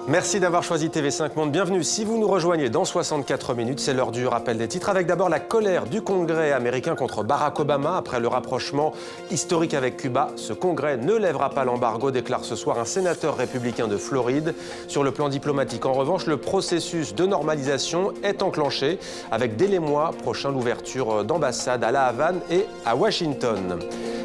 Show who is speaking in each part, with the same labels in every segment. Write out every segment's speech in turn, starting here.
Speaker 1: Merci d'avoir choisi TV5 Monde. Bienvenue. Si vous nous rejoignez dans 64 minutes, c'est l'heure du rappel des titres. Avec d'abord la colère du Congrès américain contre Barack Obama après le rapprochement historique avec Cuba. Ce Congrès ne lèvera pas l'embargo, déclare ce soir un sénateur républicain de Floride. Sur le plan diplomatique, en revanche, le processus de normalisation est enclenché avec dès les mois prochains l'ouverture d'ambassades à La Havane et à Washington.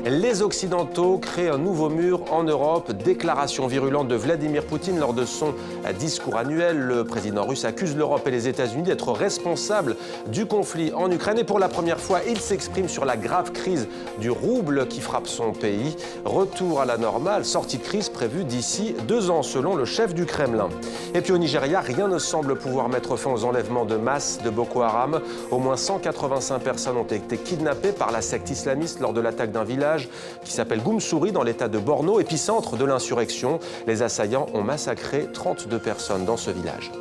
Speaker 1: Les Occidentaux créent un nouveau mur en Europe. Déclaration virulente de Vladimir Poutine lors de son discours annuel. Le président russe accuse l'Europe et les États-Unis d'être responsables du conflit en Ukraine. Et pour la première fois, il s'exprime sur la grave crise du rouble qui frappe son pays. Retour à la normale, sortie de crise prévue d'ici 2 ans, selon le chef du Kremlin. Et puis au Nigeria, rien ne semble pouvoir mettre fin aux enlèvements de masse de Boko Haram. Au moins 185 personnes ont été kidnappées par la secte islamiste lors de l'attaque d'un village qui s'appelle Goumsouri dans l'état de Borno, épicentre de l'insurrection. Les assaillants ont massacré 32 personnes dans ce village.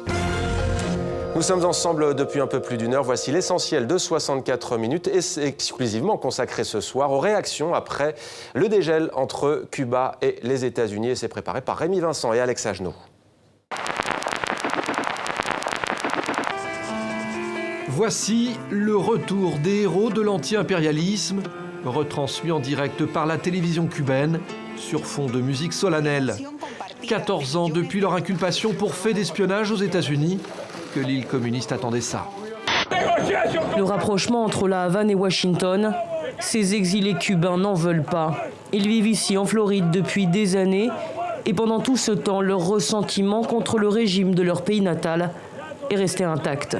Speaker 1: Nous sommes ensemble depuis un peu plus d'1 heure. Voici l'essentiel de 64 minutes, exclusivement consacré ce soir aux réactions après le dégel entre Cuba et les États-Unis. Et c'est préparé par Rémi Vincent et Alex Agenot.
Speaker 2: Voici le retour des héros de l'anti-impérialisme, retransmis en direct par la télévision cubaine sur fond de musique solennelle. 14 ans depuis leur inculpation pour fait d'espionnage aux États-Unis, que l'île communiste attendait ça.
Speaker 3: Le rapprochement entre La Havane et Washington, ces exilés cubains n'en veulent pas. Ils vivent ici en Floride depuis des années et pendant tout ce temps, leur ressentiment contre le régime de leur pays natal est resté intact.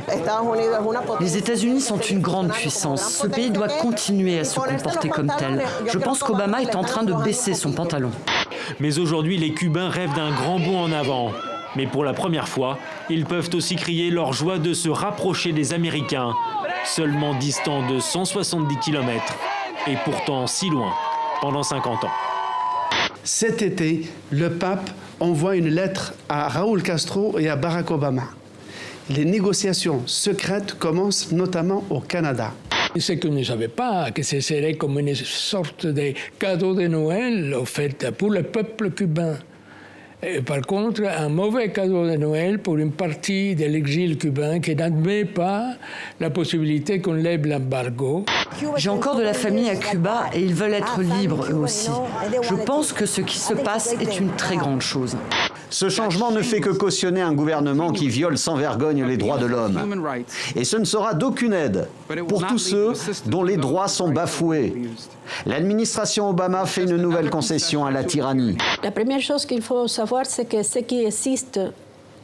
Speaker 4: Les États-Unis sont une grande puissance. Ce pays doit continuer à se comporter comme tel. Je pense qu'Obama est en train de baisser son pantalon.
Speaker 5: Mais aujourd'hui, les Cubains rêvent d'un grand bond en avant. Mais pour la première fois, ils peuvent aussi crier leur joie de se rapprocher des Américains, seulement distants de 170 km, et pourtant si loin, pendant 50 ans.
Speaker 6: Cet été, le pape envoie une lettre à Raúl Castro et à Barack Obama. Les négociations secrètes commencent notamment au Canada.
Speaker 7: Ce que ne savais pas, que ce serait comme une sorte de cadeau de Noël, au fait, pour le peuple cubain. Et par contre, un mauvais cadeau de Noël pour une partie de l'exil cubain qui n'admet pas la possibilité qu'on lève l'embargo.
Speaker 4: J'ai encore de la famille à Cuba et ils veulent être libres eux aussi. Je pense que ce qui se passe est une très grande chose.
Speaker 8: Ce changement ne fait que cautionner un gouvernement qui viole sans vergogne les droits de l'homme. Et ce ne sera d'aucune aide pour tous ceux dont les droits sont bafoués. L'administration Obama fait une nouvelle concession à la tyrannie.
Speaker 9: La première chose qu'il faut savoir, c'est que ce qui existe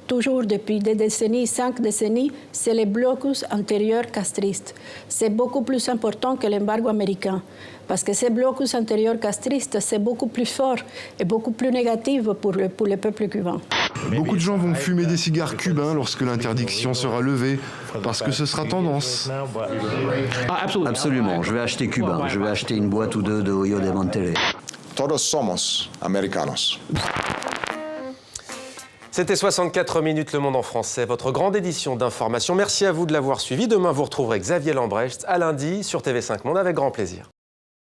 Speaker 9: toujours depuis des décennies, 5 décennies, c'est le blocus antérieur castriste. C'est beaucoup plus important que l'embargo américain. Parce que ce blocus antérieur castriste, c'est beaucoup plus fort et beaucoup plus négatif pour le peuple cubain.
Speaker 10: Beaucoup de gens vont fumer des cigares cubains lorsque l'interdiction sera levée, parce que ce sera tendance.
Speaker 8: Absolument, je vais acheter cubain, je vais acheter une boîte ou deux de Hoyo de Montele.
Speaker 11: Todos somos americanos.
Speaker 1: C'était 64 minutes Le Monde en français, votre grande édition d'information. Merci à vous de l'avoir suivi. Demain, vous retrouverez Xavier Lambrecht à lundi sur TV5 Monde avec grand plaisir.